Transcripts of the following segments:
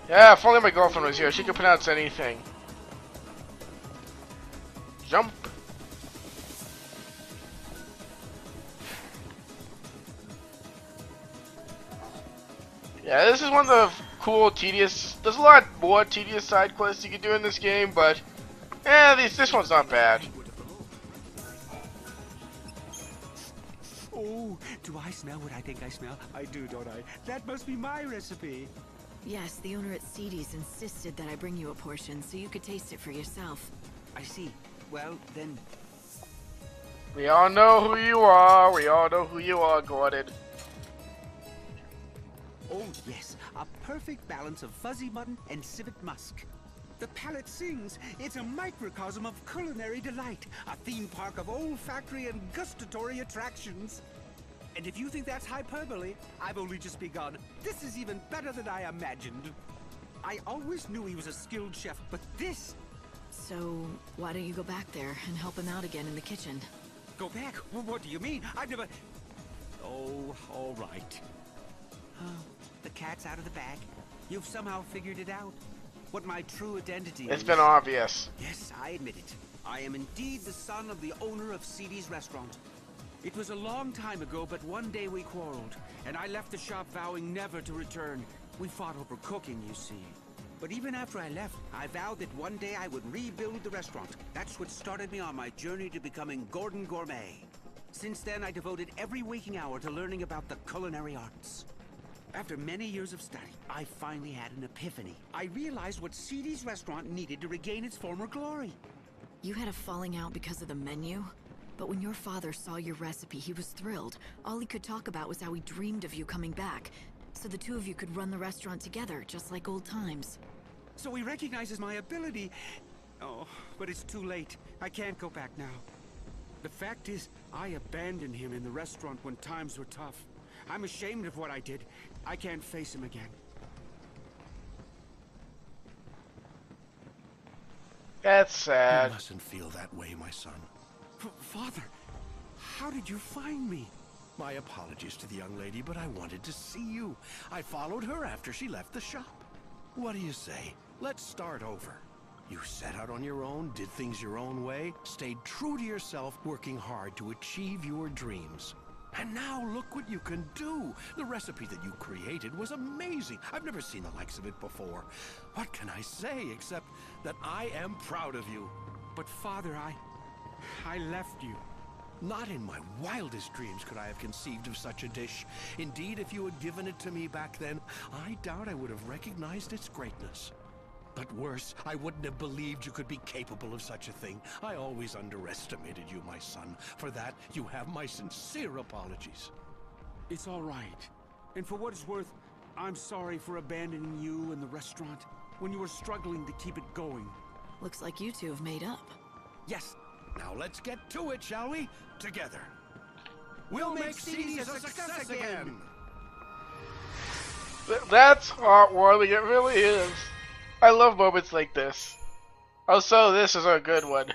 Yeah, if only my girlfriend was here. She could pronounce anything. Jump. Yeah, this is one of the cool, tedious. There's a lot more tedious side quests you can do in this game, but this one's not bad. Oh, do I smell what I think I smell? I do, don't I? That must be my recipe. Yes, the owner at Seedy's insisted that I bring you a portion so you could taste it for yourself. I see. Well, then... We all know who you are. We all know who you are, Gordon. Oh, yes. A perfect balance of fuzzy mutton and civet musk. The palate sings. It's a microcosm of culinary delight. A theme park of olfactory and gustatory attractions. And if you think that's hyperbole, I've only just begun. This is even better than I imagined. I always knew he was a skilled chef, but this... So, why don't you go back there and help him out again in the kitchen? Go back? What do you mean? I've never... Oh, all right. The cat's out of the bag. You've somehow figured it out. What my true identity is. It's been obvious. Yes, I admit it. I am indeed the son of the owner of Seedy's restaurant. It was a long time ago, but one day we quarreled, and I left the shop vowing never to return. We fought over cooking, you see. But even after I left, I vowed that one day I would rebuild the restaurant. That's what started me on my journey to becoming Gordon Gourmet. Since then, I devoted every waking hour to learning about the culinary arts. After many years of study, I finally had an epiphany. I realized what Seedy's restaurant needed to regain its former glory. You had a falling out because of the menu? But when your father saw your recipe, he was thrilled. All he could talk about was how he dreamed of you coming back. So the two of you could run the restaurant together, just like old times. So he recognizes my ability. Oh, but it's too late. I can't go back now. The fact is, I abandoned him in the restaurant when times were tough. I'm ashamed of what I did. I can't face him again. That's sad. You mustn't feel that way, my son. Father, how did you find me? My apologies to the young lady, but I wanted to see you. I followed her after she left the shop. What do you say? Let's start over. You set out on your own, did things your own way, stayed true to yourself, working hard to achieve your dreams. And now look what you can do. The recipe that you created was amazing. I've never seen the likes of it before. What can I say except that I am proud of you? But Father, I left you. Not in my wildest dreams could I have conceived of such a dish. Indeed, if you had given it to me back then, I doubt I would have recognized its greatness. But worse, I wouldn't have believed you could be capable of such a thing. I always underestimated you, my son. For that, you have my sincere apologies. It's all right. And for what it's worth, I'm sorry for abandoning you and the restaurant when you were struggling to keep it going. Looks like you two have made up. Yes. Now let's get to it, shall we? Together. We'll make Seedy's a success again! That's heartwarming, it really is. I love moments like this. Also, this is a good one.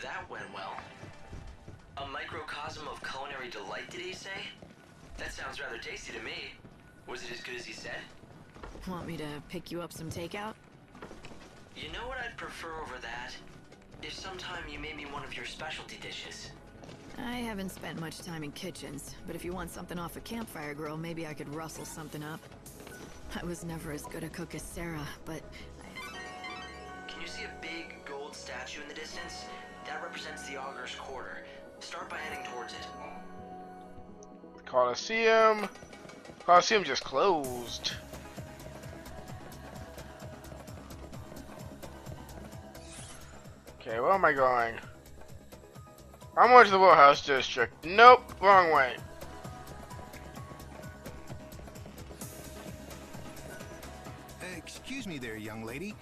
That went well. A microcosm of culinary delight, did he say? That sounds rather tasty to me. Was it as good as he said? Want me to pick you up some takeout? You know what I'd prefer over that? If sometime you made me one of your specialty dishes. I haven't spent much time in kitchens, but if you want something off a campfire grill, maybe I could rustle something up. I was never as good a cook as Sarah, but... Can you see a big gold statue in the distance? That represents the Augur's Quarter. Start by heading towards it. Colosseum. Colosseum just closed. Okay, where am I going? I'm going to the Woolhouse District. Nope, wrong way. Excuse me there, young lady.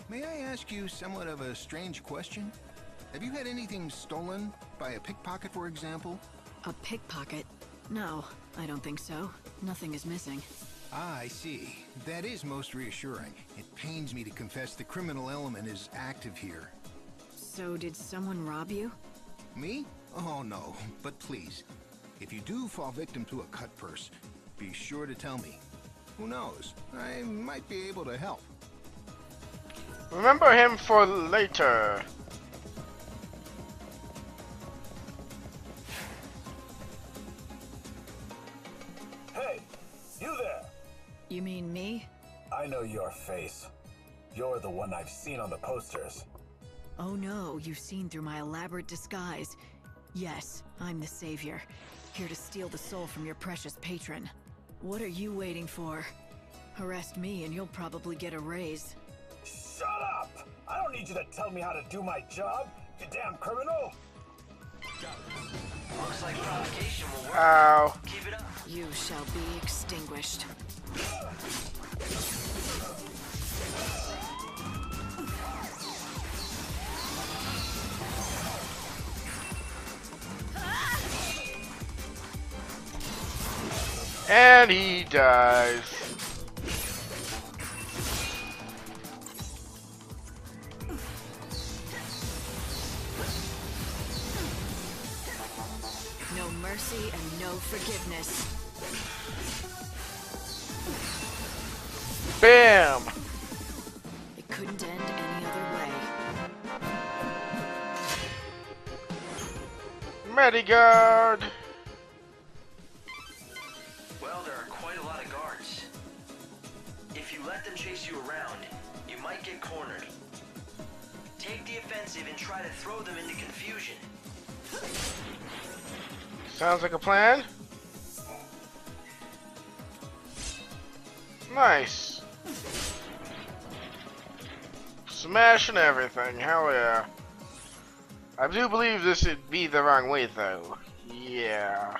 May I ask you somewhat of a strange question? Have you had anything stolen? By a pickpocket, for example? A pickpocket? No, I don't think so. Nothing is missing. Ah, I see. That is most reassuring. It pains me to confess the criminal element is active here. So did someone rob you? Me? Oh no, but please. If you do fall victim to a cut purse, be sure to tell me. Who knows? I might be able to help. Remember him for later. Hey, you there! You mean me? I know your face. You're the one I've seen on the posters. Oh no, you've seen through my elaborate disguise. Yes, I'm the Savior, here to steal the soul from your precious patron. What are you waiting for? Arrest me and you'll probably get a raise. Shut up! I don't need you to tell me how to do my job, you damn criminal! Looks like provocation will work. Ow. Keep it up. You shall be extinguished. And he dies. No mercy and no forgiveness. Bam! It couldn't end any other way. Medigard! Well, there are quite a lot of guards. If you let them chase you around, you might get cornered. Take the offensive and try to throw them into confusion. Sounds like a plan. Nice. Smashing everything, hell yeah. I do believe this would be the wrong way though. Yeah.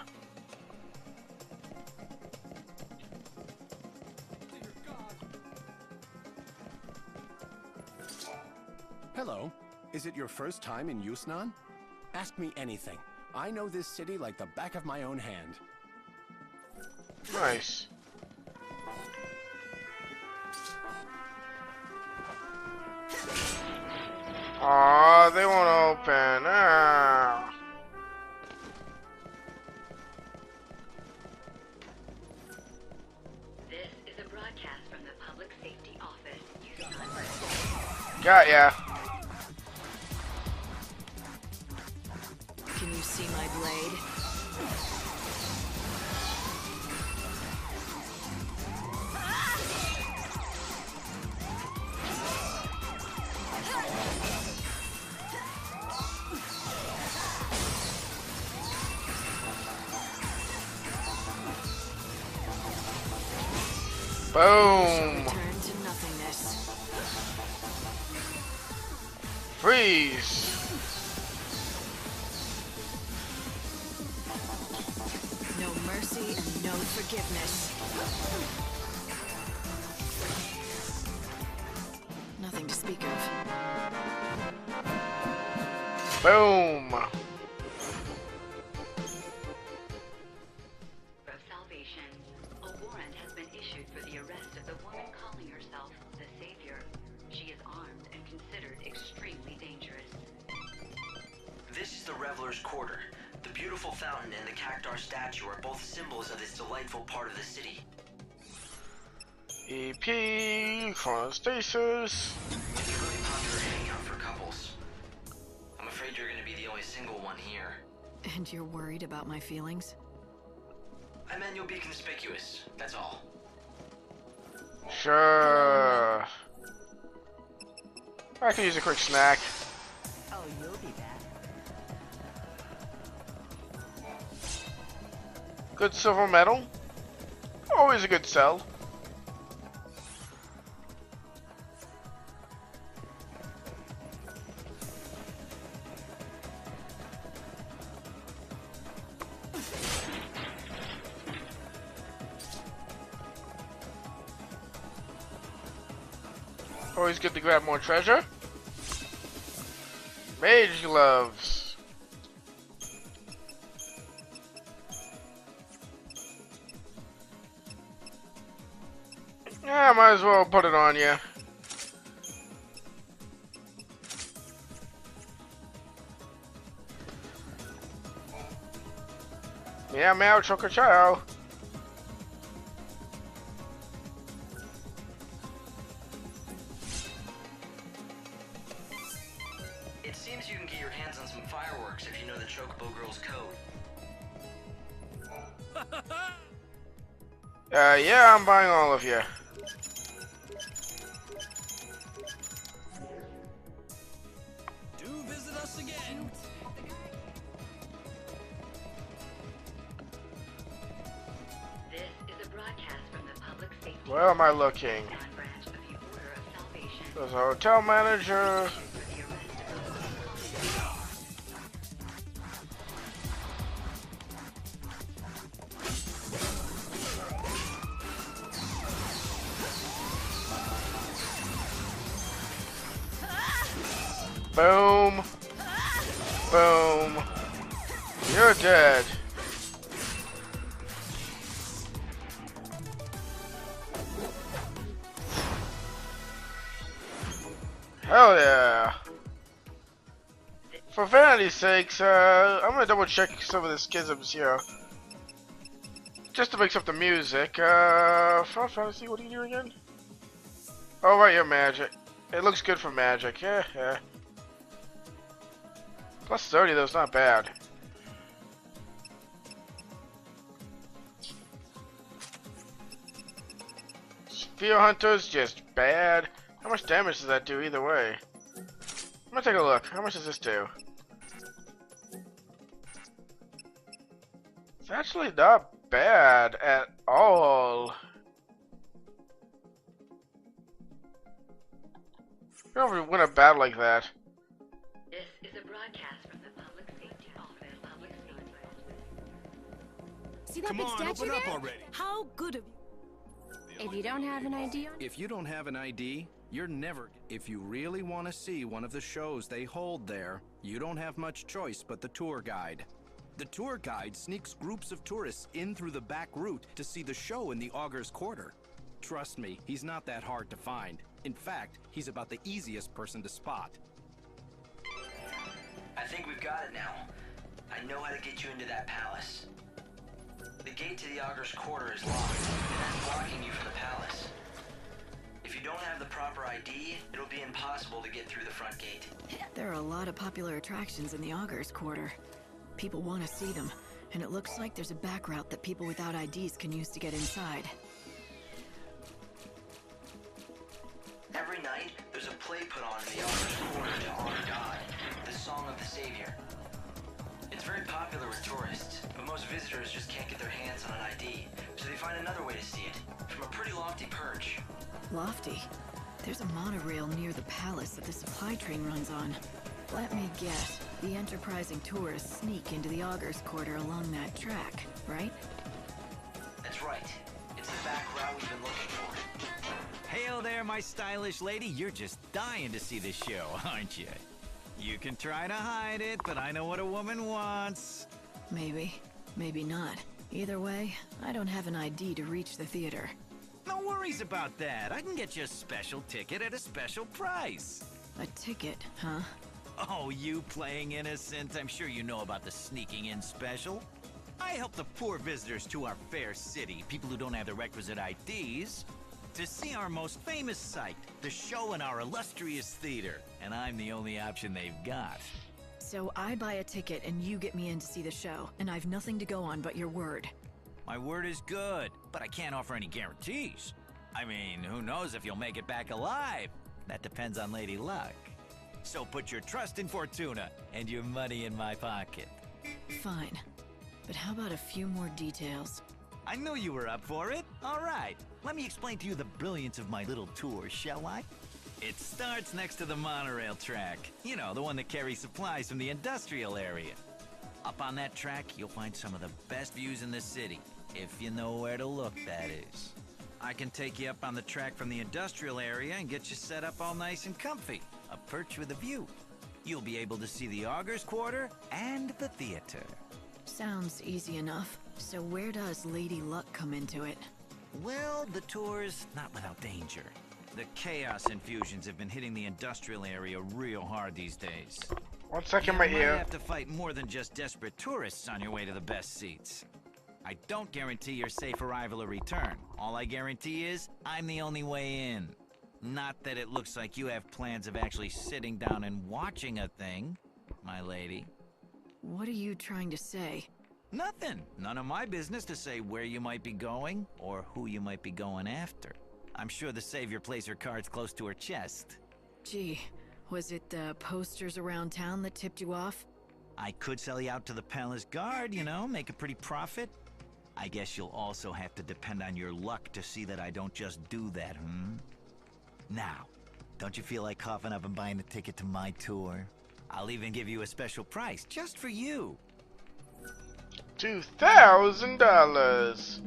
Hello. Is it your first time in Yusnan? Ask me anything. I know this city like the back of my own hand. Nice. Aw, they won't open. Ah. This is a broadcast from the Public Safety Office. Got ya. Can you see my blade? Boom. Return to nothingness. Freeze. No mercy and no forgiveness. Nothing to speak of. Boom. Of salvation, a warrant has been issued for the arrest of the woman calling herself the Savior. She is armed and considered extremely dangerous. This is the Reveler's Quarter. The beautiful fountain and the Cactuar statue are both symbols of this delightful part of the city. EP, chronostasis. It's a really popular hangout for couples. I'm afraid you're gonna be the only single one here. And you're worried about my feelings? I meant you'll be conspicuous, that's all. Sure. I could use a quick snack. Oh, you'll be back. Good silver medal. Always a good sell. Always good to grab more treasure. Mage gloves. Yeah, might as well put it on you. Yeah, meow, choco chow. Yeah, I'm buying all of you. Do visit us again. This is a broadcast from the Public Safety Where am I looking? branch of the Order of Salvation. There's a hotel manager. For the arrest of Boom. Boom. You're dead. Hell yeah. For vanity's sakes, I'm gonna double check some of the schisms here. Just to mix up the music. Final Fantasy, what do you do again? Oh, right, you're magic. It looks good for magic. Yeah, yeah. Plus 30, though, it's not bad. Spear Hunter's just bad. How much damage does that do either way? I'm gonna take a look. How much does this do? It's actually not bad at all. You don't win a battle like that. This is a broadcast from the Public Safety Office. Public Safety. See that Come big on, statue open there? up already. How good of you. If you don't have an ID on If you don't have an ID, you're never... If you really want to see one of the shows they hold there, you don't have much choice but the tour guide. The tour guide sneaks groups of tourists in through the back route to see the show in the Augur's Quarter. Trust me, he's not that hard to find. In fact, he's about the easiest person to spot. I think we've got it now. I know how to get you into that palace. The gate to the Augur's Quarter is locked, and that's blocking you from the palace. If you don't have the proper ID, it'll be impossible to get through the front gate. There are a lot of popular attractions in the Augur's Quarter. People want to see them, and it looks like there's a back route that people without IDs can use to get inside. Every night, there's a play put on in the Augur's Quarter to honor God, the Song of the Savior. It's very popular with tourists, but most visitors just can't get their hands on an ID, so they find another way to see it, from a pretty lofty perch. Lofty. There's a monorail near the palace that the supply train runs on. Let me guess. The enterprising tourists sneak into the Augur's Quarter along that track, right? That's right. It's the back route we've been looking for. Hail there, my stylish lady. You're just dying to see this show, aren't you? You can try to hide it, but I know what a woman wants. Maybe. Maybe not. Either way, I don't have an ID to reach the theater. No worries about that. I can get you a special ticket at a special price. A ticket, huh? Oh, you playing innocent? I'm sure you know about the sneaking in special. I help the poor visitors to our fair city, people who don't have the requisite IDs, to see our most famous sight, the show in our illustrious theater. And I'm the only option they've got. So I buy a ticket and you get me in to see the show, and I've nothing to go on but your word. My word is good, but I can't offer any guarantees. I mean, who knows if you'll make it back alive? That depends on Lady Luck. So put your trust in Fortuna and your money in my pocket. Fine. But how about a few more details? I knew you were up for it. All right, let me explain to you the brilliance of my little tour, shall I? It starts next to the monorail track. You know, the one that carries supplies from the industrial area. Up on that track, you'll find some of the best views in the city. If you know where to look, that is. I can take you up on the track from the industrial area and get you set up all nice and comfy. A perch with a view. You'll be able to see the Augur's Quarter and the theater. Sounds easy enough. So where does Lady Luck come into it? Well, the tour's not without danger. The chaos infusions have been hitting the industrial area real hard these days. 1 second, You my might ear. have to fight more than just desperate tourists on your way to the best seats. I don't guarantee your safe arrival or return. All I guarantee is I'm the only way in. Not that it looks like you have plans of actually sitting down and watching a thing, my lady. What are you trying to say? Nothing. None of my business to say where you might be going or who you might be going after. I'm sure the Savior plays her cards close to her chest. Gee, was it the posters around town that tipped you off? I could sell you out to the Palace Guard, you know, make a pretty profit. I guess you'll also have to depend on your luck to see that I don't just do that, Now, don't you feel like coughing up and buying a ticket to my tour? I'll even give you a special price, just for you. $2,000.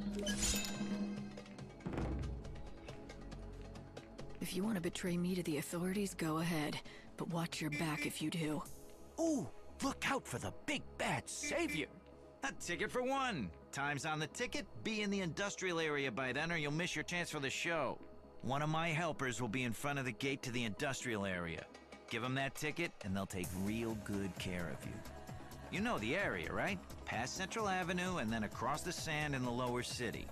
If you want to betray me to the authorities, go ahead. But watch your back if you do. Ooh, look out for the big bad Savior. A ticket for one. Time's on the ticket. Be in the industrial area by then or you'll miss your chance for the show. One of my helpers will be in front of the gate to the industrial area. Give them that ticket and they'll take real good care of you. You know the area, right? Past Central Avenue and then across the sand in the lower city.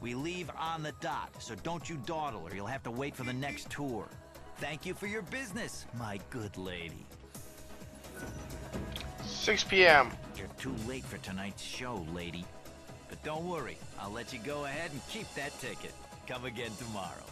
We leave on the dot, so don't you dawdle or you'll have to wait for the next tour. Thank you for your business, my good lady. 6 p.m. You're too late for tonight's show, lady. But don't worry, I'll let you go ahead and keep that ticket. Come again tomorrow.